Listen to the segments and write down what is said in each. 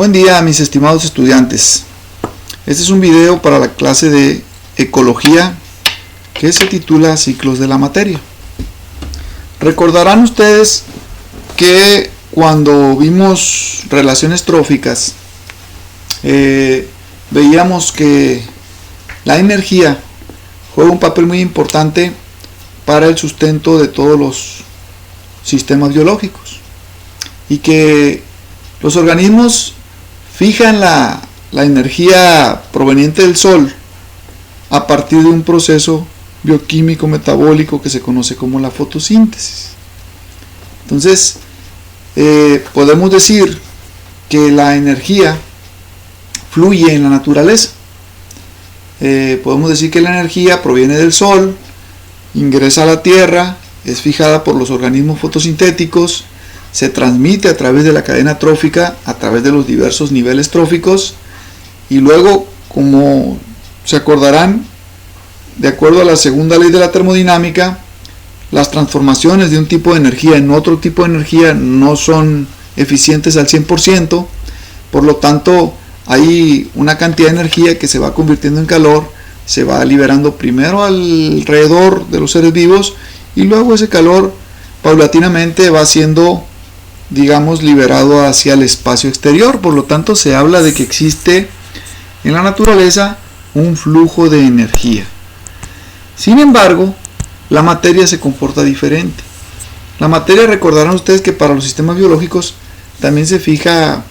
Buen día, mis estimados estudiantes. Este es un video para la clase de Ecología que se titula Ciclos de la Materia. Recordarán ustedes que cuando vimos relaciones tróficas veíamos que la energía juega un papel muy importante para el sustento de todos los sistemas biológicos y que los organismos fijan la energía proveniente del sol a partir de un proceso bioquímico metabólico que se conoce como la fotosíntesis. Entonces, podemos decir que la energía fluye en la naturaleza. Podemos decir que la energía proviene del sol, ingresa a la tierra, es fijada por los organismos fotosintéticos, se transmite a través de la cadena trófica, a través de los diversos niveles tróficos, y luego, como se acordarán, de acuerdo a la segunda ley de la termodinámica, las transformaciones de un tipo de energía en otro tipo de energía no son eficientes al 100%, por lo tanto hay una cantidad de energía que se va convirtiendo en calor, se va liberando primero alrededor de los seres vivos y luego ese calor paulatinamente va siendo, digamos, liberado hacia el espacio exterior. Por lo tanto, se habla de que existe en la naturaleza un flujo de energía. Sin embargo, la materia se comporta diferente. La materia, recordarán ustedes que para los sistemas biológicos también se fija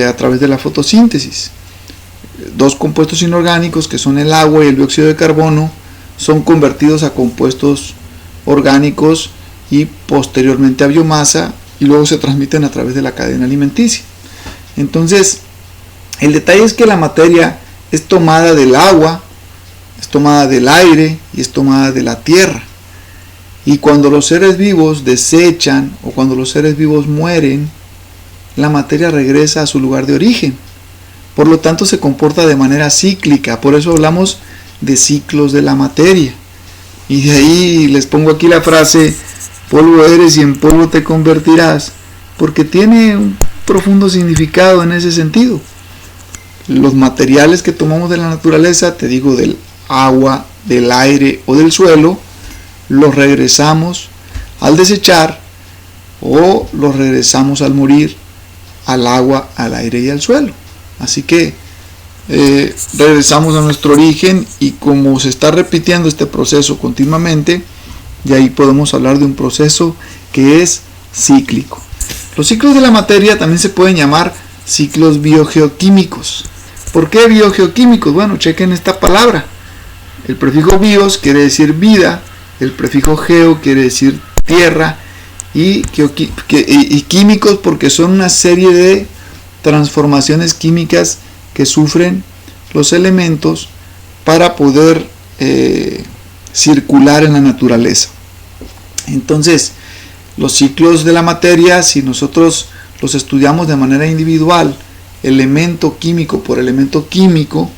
a través de la fotosíntesis. Dos compuestos inorgánicos, que son el agua y el dióxido de carbono, son convertidos a compuestos orgánicos y posteriormente a biomasa, y luego se transmiten a través de la cadena alimenticia. Entonces, el detalle es que la materia es tomada del agua, es tomada del aire y es tomada de la tierra. Y cuando los seres vivos desechan o cuando los seres vivos mueren, la materia regresa a su lugar de origen. Por lo tanto, se comporta de manera cíclica. Por eso hablamos de ciclos de la materia. Y de ahí les pongo aquí la frase: polvo eres y en polvo te convertirás, porque tiene un profundo significado en ese sentido. Los materiales que tomamos de la naturaleza, te digo, del agua, del aire o del suelo, los regresamos al desechar o los regresamos al morir al agua, al aire y al suelo. Así que regresamos a nuestro origen, y como se está repitiendo este proceso continuamente, de ahí podemos hablar de un proceso que es cíclico. Los ciclos de la materia también se pueden llamar ciclos biogeoquímicos. ¿Por qué biogeoquímicos? Bueno, chequen esta palabra. El prefijo bios quiere decir vida, el prefijo geo quiere decir tierra, y químicos porque son una serie de transformaciones químicas que sufren los elementos para poder circular en la naturaleza. Entonces, los ciclos de la materia, si nosotros los estudiamos de manera individual, elemento químico por elemento químico,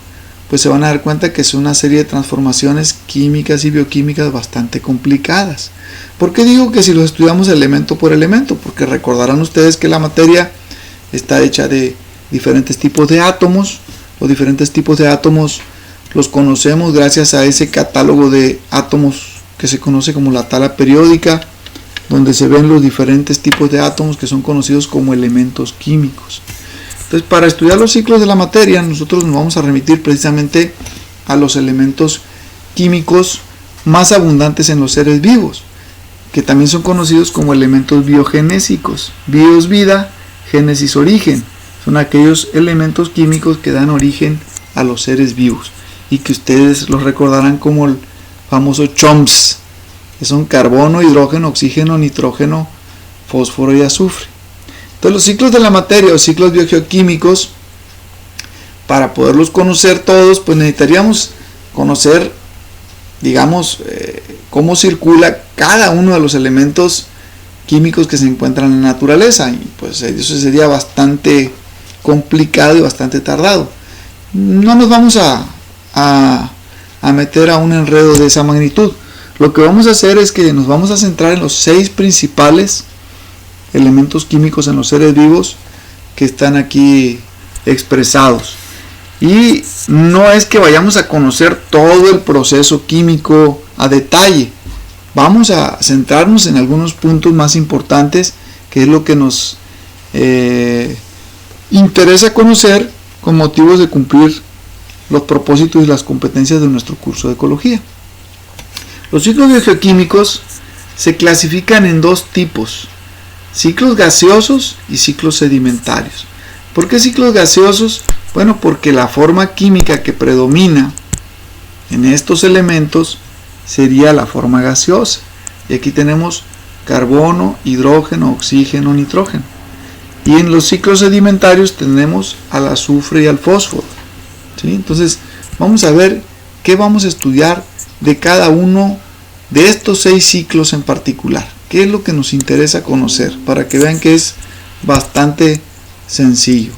pues se van a dar cuenta que son una serie de transformaciones químicas y bioquímicas bastante complicadas. ¿Por qué digo que si los estudiamos elemento por elemento? Porque recordarán ustedes que la materia está hecha de diferentes tipos de átomos. Los diferentes tipos de átomos los conocemos gracias a ese catálogo de átomos que se conoce como la tabla periódica, donde se ven los diferentes tipos de átomos que son conocidos como elementos químicos. Entonces, para estudiar los ciclos de la materia, nosotros nos vamos a remitir precisamente a los elementos químicos más abundantes en los seres vivos, que también son conocidos como elementos biogenésicos. Bios, vida, génesis, origen. Son aquellos elementos químicos que dan origen a los seres vivos y que ustedes los recordarán como el famoso CHOMS, que son carbono, hidrógeno, oxígeno, nitrógeno, fósforo y azufre. Entonces, los ciclos de la materia o ciclos biogeoquímicos, para poderlos conocer todos, pues necesitaríamos conocer, digamos, cómo circula cada uno de los elementos químicos que se encuentran en la naturaleza, y pues eso sería bastante complicado y bastante tardado. No nos vamos a meter a un enredo de esa magnitud. Lo que vamos a hacer es que nos vamos a centrar en los 6 principales elementos químicos en los seres vivos que están aquí expresados. Y no es que vayamos a conocer todo el proceso químico a detalle. Vamos a centrarnos en algunos puntos más importantes, que es lo que nos interesa conocer con motivos de cumplir los propósitos y las competencias de nuestro curso de ecología. Los ciclos biogeoquímicos se clasifican en dos tipos: ciclos gaseosos y ciclos sedimentarios. ¿Por qué ciclos gaseosos? Bueno, porque la forma química que predomina en estos elementos sería la forma gaseosa. Y aquí tenemos carbono, hidrógeno, oxígeno, nitrógeno. Y en los ciclos sedimentarios tenemos al azufre y al fósforo. ¿Sí? Entonces, vamos a ver qué vamos a estudiar de cada uno de estos 6 ciclos en particular. ¿Qué es lo que nos interesa conocer? Para que vean que es bastante sencillo.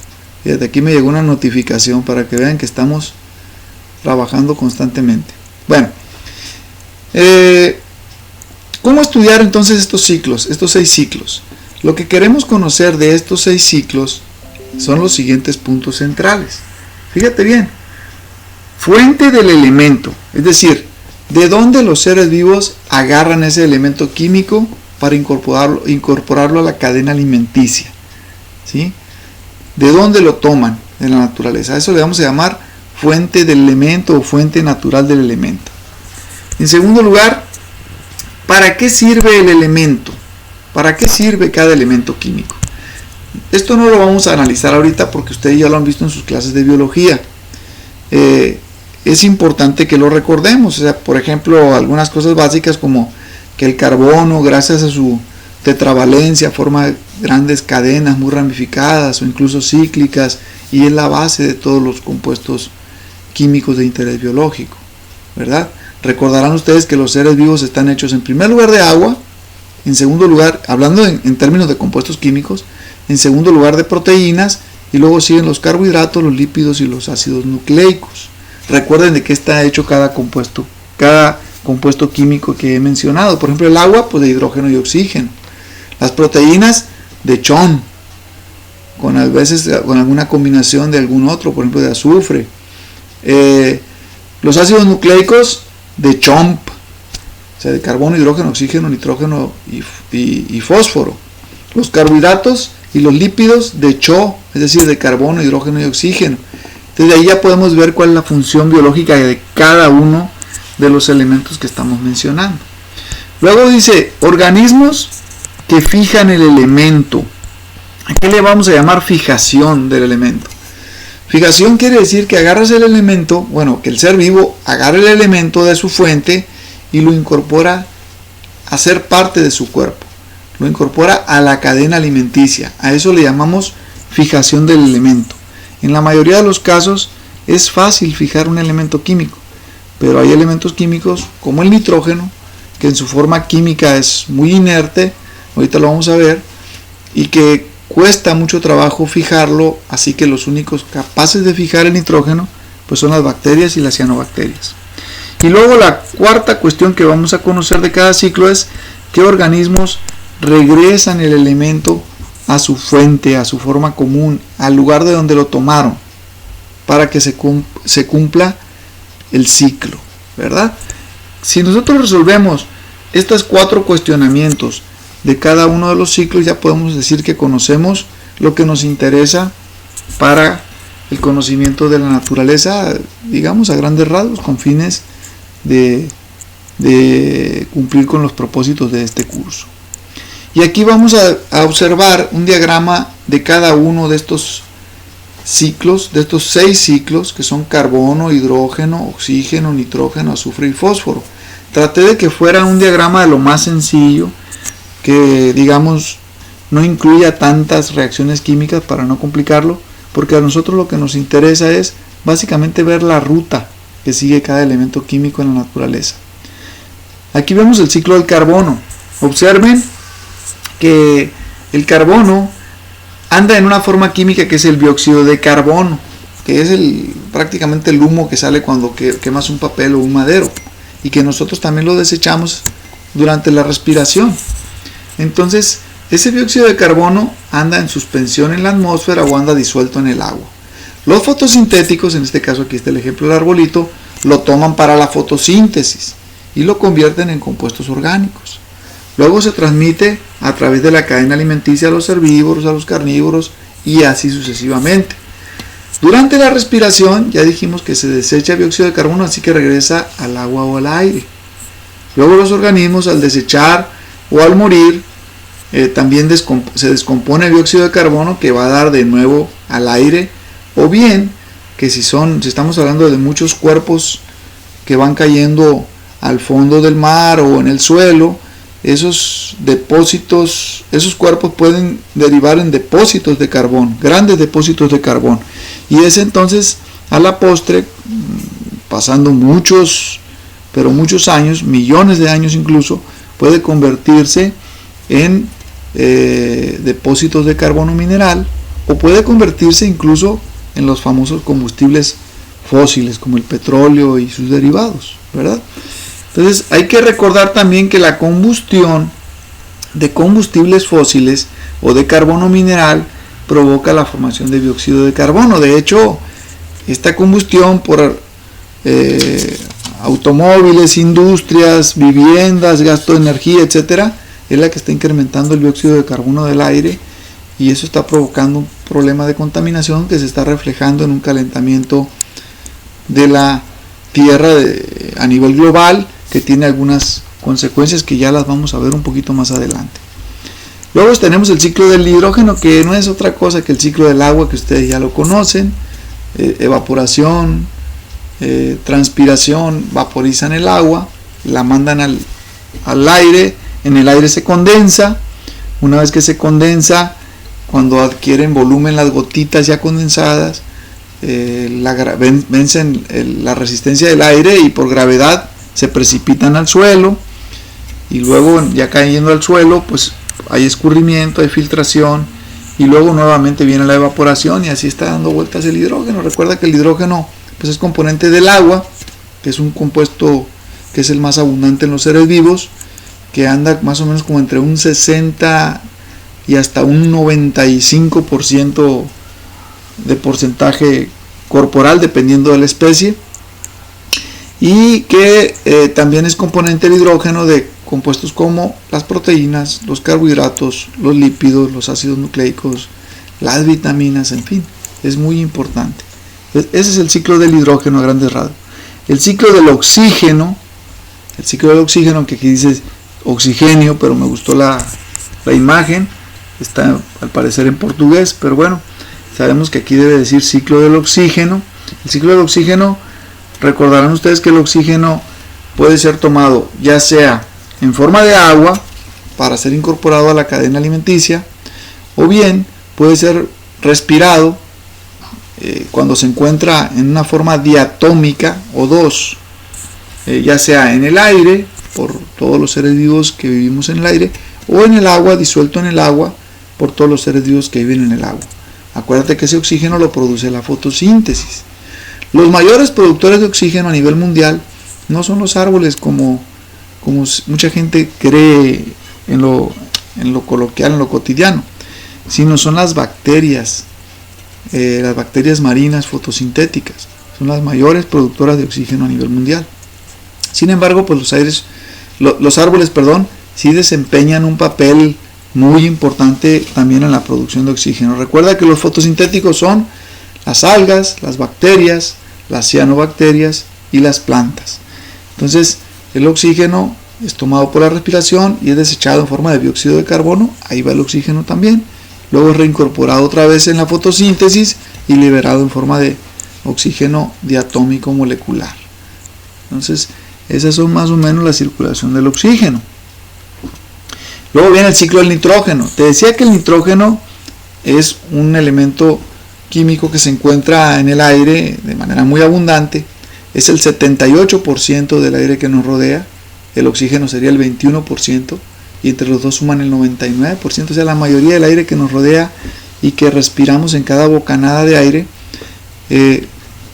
Fíjate, aquí me llegó una notificación para que vean que estamos trabajando constantemente. Bueno, ¿cómo estudiar entonces estos ciclos, estos 6 ciclos? Lo que queremos conocer de estos 6 ciclos son los siguientes puntos centrales. Fíjate bien: fuente del elemento, es decir, de dónde los seres vivos agarran ese elemento químico para incorporarlo a la cadena alimenticia. ¿Sí? ¿De dónde lo toman? De la naturaleza. A eso le vamos a llamar fuente del elemento o fuente natural del elemento. En segundo lugar, ¿para qué sirve el elemento? ¿Para qué sirve cada elemento químico? Esto no lo vamos a analizar ahorita porque ustedes ya lo han visto en sus clases de biología. Es importante que lo recordemos. O sea, por ejemplo, algunas cosas básicas como que el carbono, gracias a su tetravalencia, forma grandes cadenas muy ramificadas o incluso cíclicas, y es la base de todos los compuestos químicos de interés biológico, ¿verdad? Recordarán ustedes que los seres vivos están hechos en primer lugar de agua, en segundo lugar, hablando en términos de compuestos químicos, en segundo lugar de proteínas, y luego siguen los carbohidratos, los lípidos y los ácidos nucleicos. Recuerden de qué está hecho cada compuesto químico que he mencionado. Por ejemplo, el agua, pues de hidrógeno y oxígeno. Las proteínas, de chon, a veces con alguna combinación de algún otro, por ejemplo de azufre. Los ácidos nucleicos, de chomp, o sea, de carbono, hidrógeno, oxígeno, nitrógeno y fósforo. Los carbohidratos y los lípidos, de cho, es decir, de carbono, hidrógeno y oxígeno. Desde ahí ya podemos ver cuál es la función biológica de cada uno de los elementos que estamos mencionando. Luego dice, organismos que fijan el elemento. ¿A qué le vamos a llamar fijación del elemento? Fijación quiere decir que agarras el elemento, bueno, que el ser vivo agarra el elemento de su fuente y lo incorpora a ser parte de su cuerpo. Lo incorpora a la cadena alimenticia. A eso le llamamos fijación del elemento. En la mayoría de los casos es fácil fijar un elemento químico, pero hay elementos químicos como el nitrógeno, que en su forma química es muy inerte, ahorita lo vamos a ver, y que cuesta mucho trabajo fijarlo, así que los únicos capaces de fijar el nitrógeno pues son las bacterias y las cianobacterias. Y luego la cuarta cuestión que vamos a conocer de cada ciclo es qué organismos regresan el elemento a su fuente, a su forma común, al lugar de donde lo tomaron, para que se cumpla el ciclo, ¿verdad? Si nosotros resolvemos estos 4 cuestionamientos de cada uno de los ciclos, ya podemos decir que conocemos lo que nos interesa para el conocimiento de la naturaleza, digamos a grandes rasgos, con fines de cumplir con los propósitos de este curso. Y aquí vamos a observar un diagrama de cada uno de estos ciclos, de estos 6 ciclos, que son carbono, hidrógeno, oxígeno, nitrógeno, azufre y fósforo. Traté de que fuera un diagrama de lo más sencillo, que digamos no incluya tantas reacciones químicas para no complicarlo, porque a nosotros lo que nos interesa es básicamente ver la ruta que sigue cada elemento químico en la naturaleza. Aquí vemos el ciclo del carbono. Observen que el carbono anda en una forma química que es el dióxido de carbono, que es prácticamente el humo que sale cuando quemas un papel o un madero, y que nosotros también lo desechamos durante la respiración. Entonces, ese dióxido de carbono anda en suspensión en la atmósfera o anda disuelto en el agua. Los fotosintéticos, en este caso aquí está el ejemplo del arbolito, lo toman para la fotosíntesis y lo convierten en compuestos orgánicos. Luego se transmite a través de la cadena alimenticia a los herbívoros, a los carnívoros y así sucesivamente. Durante la respiración ya dijimos que se desecha dióxido de carbono, así que regresa al agua o al aire. Luego los organismos al desechar o al morir también se descompone el dióxido de carbono que va a dar de nuevo al aire, o bien que si estamos hablando de muchos cuerpos que van cayendo al fondo del mar o en el suelo, esos depósitos, esos cuerpos pueden derivar en depósitos de carbón, grandes depósitos de carbón, y es entonces a la postre, pasando muchos años, millones de años incluso, puede convertirse en depósitos de carbono mineral, o puede convertirse incluso en los famosos combustibles fósiles como el petróleo y sus derivados, ¿verdad? Entonces hay que recordar también que la combustión de combustibles fósiles o de carbono mineral provoca la formación de dióxido de carbono. De hecho, esta combustión por automóviles, industrias, viviendas, gasto de energía, etcétera, es la que está incrementando el dióxido de carbono del aire, y eso está provocando un problema de contaminación que se está reflejando en un calentamiento de la Tierra a nivel global, que tiene algunas consecuencias que ya las vamos a ver un poquito más adelante. Luego tenemos el ciclo del hidrógeno, que no es otra cosa que el ciclo del agua, que ustedes ya lo conocen. Evaporación, transpiración, vaporizan el agua, la mandan al aire, en el aire se condensa. Una vez que se condensa, cuando adquieren volumen las gotitas ya condensadas, vencen la resistencia del aire y por gravedad se precipitan al suelo, y luego ya cayendo al suelo pues hay escurrimiento, hay filtración, y luego nuevamente viene la evaporación, y así está dando vueltas el hidrógeno. Recuerda que el hidrógeno pues es componente del agua, que es un compuesto que es el más abundante en los seres vivos, que anda más o menos como entre un 60 y hasta un 95% de porcentaje corporal, dependiendo de la especie, y que también es componente del hidrógeno de compuestos como las proteínas, los carbohidratos, los lípidos, los ácidos nucleicos, las vitaminas, en fin, es muy importante. Ese es el ciclo del hidrógeno a grandes rasgos. El ciclo del oxígeno, que aquí dice oxigenio, pero me gustó la imagen, está al parecer en portugués, pero bueno, sabemos que aquí debe decir ciclo del oxígeno. El ciclo del oxígeno, recordarán ustedes que el oxígeno puede ser tomado ya sea en forma de agua para ser incorporado a la cadena alimenticia, o bien puede ser respirado cuando se encuentra en una forma diatómica O2, ya sea en el aire, por todos los seres vivos que vivimos en el aire, o en el agua, disuelto en el agua, por todos los seres vivos que viven en el agua. Acuérdate que ese oxígeno lo produce la fotosíntesis. Los mayores productores de oxígeno a nivel mundial no son los árboles, como mucha gente cree en lo coloquial, en lo cotidiano, sino son las bacterias marinas fotosintéticas. Son las mayores productoras de oxígeno a nivel mundial. Sin embargo, pues los árboles sí desempeñan un papel muy importante también en la producción de oxígeno. Recuerda que los fotosintéticos son las algas, las bacterias, las cianobacterias y las plantas. Entonces, el oxígeno es tomado por la respiración y es desechado en forma de dióxido de carbono. Ahí va el oxígeno también. Luego es reincorporado otra vez en la fotosíntesis y liberado en forma de oxígeno diatómico molecular. Entonces, esas son más o menos la circulación del oxígeno. Luego viene el ciclo del nitrógeno. Te decía que el nitrógeno es un elemento químico que se encuentra en el aire de manera muy abundante. Es el 78% del aire que nos rodea. El oxígeno sería el 21%, y entre los dos suman el 99%. O sea, la mayoría del aire que nos rodea y que respiramos en cada bocanada de aire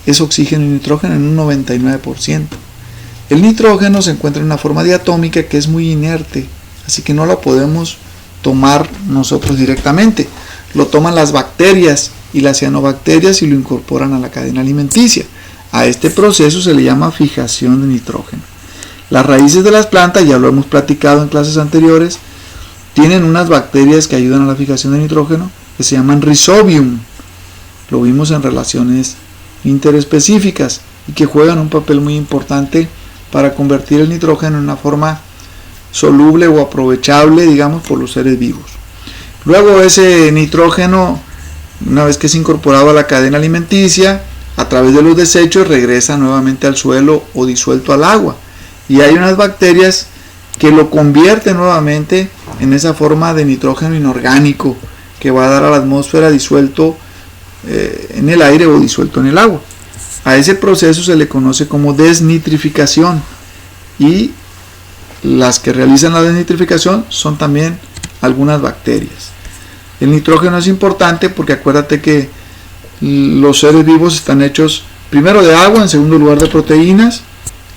es oxígeno y nitrógeno en un 99%. El nitrógeno se encuentra en una forma diatómica que es muy inerte, así que no la podemos tomar nosotros directamente. Lo toman las bacterias y las cianobacterias y lo incorporan a la cadena alimenticia. A este proceso se le llama fijación de nitrógeno. Las raíces de las plantas, ya lo hemos platicado en clases anteriores, tienen unas bacterias que ayudan a la fijación de nitrógeno que se llaman Rhizobium. Lo vimos en relaciones interespecíficas y que juegan un papel muy importante para convertir el nitrógeno en una forma soluble o aprovechable, digamos, por los seres vivos. Luego ese nitrógeno, una vez que es incorporado a la cadena alimenticia, a través de los desechos regresa nuevamente al suelo o disuelto al agua. Y hay unas bacterias que lo convierten nuevamente en esa forma de nitrógeno inorgánico que va a dar a la atmósfera disuelto en el aire o disuelto en el agua. A ese proceso se le conoce como desnitrificación, y las que realizan la desnitrificación son también algunas bacterias. El nitrógeno es importante porque acuérdate que los seres vivos están hechos primero de agua, en segundo lugar de proteínas.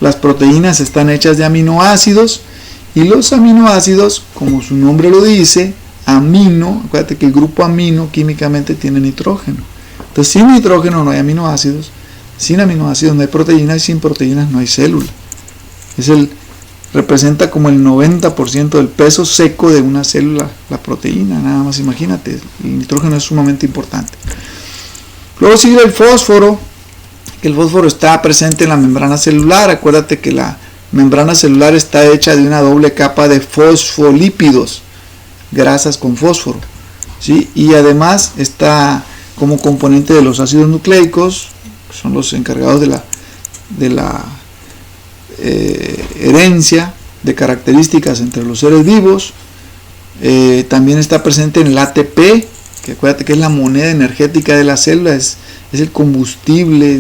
Las proteínas están hechas de aminoácidos, y los aminoácidos, como su nombre lo dice, amino, acuérdate que el grupo amino químicamente tiene nitrógeno. Entonces sin nitrógeno no hay aminoácidos, sin aminoácidos no hay proteínas, y sin proteínas no hay célula. Representa como el 90% del peso seco de una célula, la proteína, nada más imagínate, el nitrógeno es sumamente importante. Luego sigue el fósforo, que el fósforo está presente en la membrana celular. Acuérdate que la membrana celular está hecha de una doble capa de fosfolípidos, grasas con fósforo, ¿sí? Y además está como componente de los ácidos nucleicos, que son los encargados de la herencia de características entre los seres vivos. También está presente en el ATP, que acuérdate que es la moneda energética de la célula, es el combustible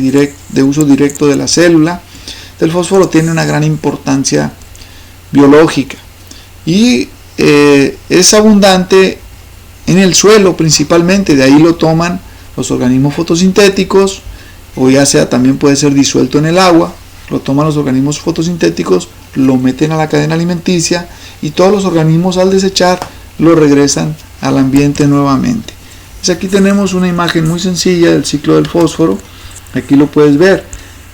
de uso directo de la célula. El fósforo tiene una gran importancia biológica y es abundante en el suelo principalmente, de ahí lo toman los organismos fotosintéticos, o ya sea también puede ser disuelto en el agua. Lo toman los organismos fotosintéticos, lo meten a la cadena alimenticia, y todos los organismos al desechar lo regresan al ambiente nuevamente. Entonces aquí tenemos una imagen muy sencilla del ciclo del fósforo. Aquí lo puedes ver,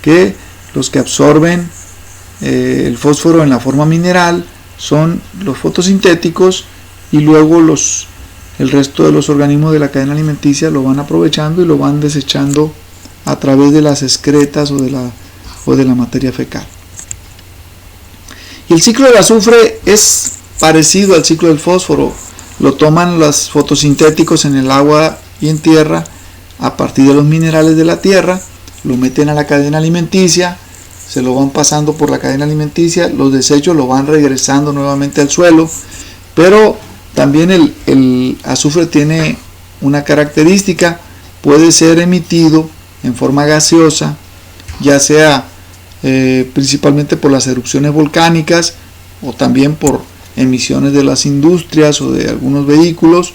que los que absorben el fósforo en la forma mineral son los fotosintéticos, y luego el resto de los organismos de la cadena alimenticia lo van aprovechando y lo van desechando a través de las excretas o de la materia fecal. Y el ciclo del azufre es parecido al ciclo del fósforo. Lo toman los fotosintéticos en el agua y en tierra a partir de los minerales de la tierra, lo meten a la cadena alimenticia, se lo van pasando por la cadena alimenticia, los desechos lo van regresando nuevamente al suelo. Pero también el azufre tiene una característica: puede ser emitido en forma gaseosa, ya sea principalmente por las erupciones volcánicas, o también por emisiones de las industrias o de algunos vehículos,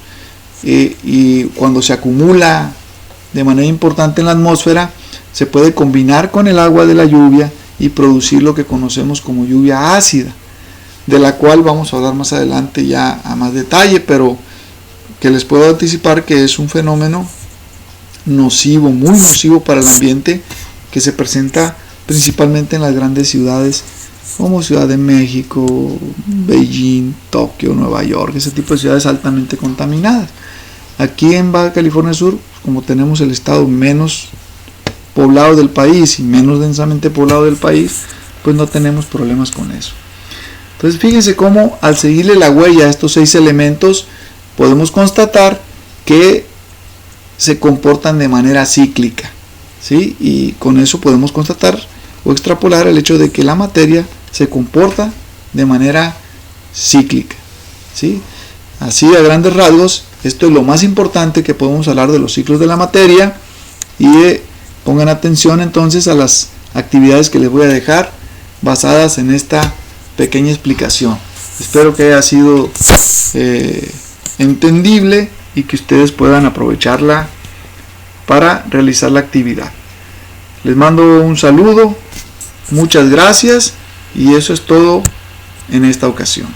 y cuando se acumula de manera importante en la atmósfera, se puede combinar con el agua de la lluvia y producir lo que conocemos como lluvia ácida, de la cual vamos a hablar más adelante ya a más detalle, pero que les puedo anticipar que es un fenómeno nocivo, muy nocivo para el ambiente, que se presenta principalmente en las grandes ciudades como Ciudad de México, Beijing, Tokio, Nueva York, ese tipo de ciudades altamente contaminadas. Aquí en Baja California Sur, como tenemos el estado menos poblado del país y menos densamente poblado del país, pues no tenemos problemas con eso. Entonces fíjense cómo al seguirle la huella a estos 6 elementos podemos constatar que se comportan de manera cíclica, ¿sí? Y con eso podemos constatar o extrapolar el hecho de que la materia se comporta de manera cíclica, ¿sí? Así, a grandes rasgos, esto es lo más importante que podemos hablar de los ciclos de la materia. Y pongan atención entonces a las actividades que les voy a dejar basadas en esta pequeña explicación. Espero que haya sido entendible y que ustedes puedan aprovecharla para realizar la actividad. Les mando un saludo, muchas gracias, y eso es todo en esta ocasión.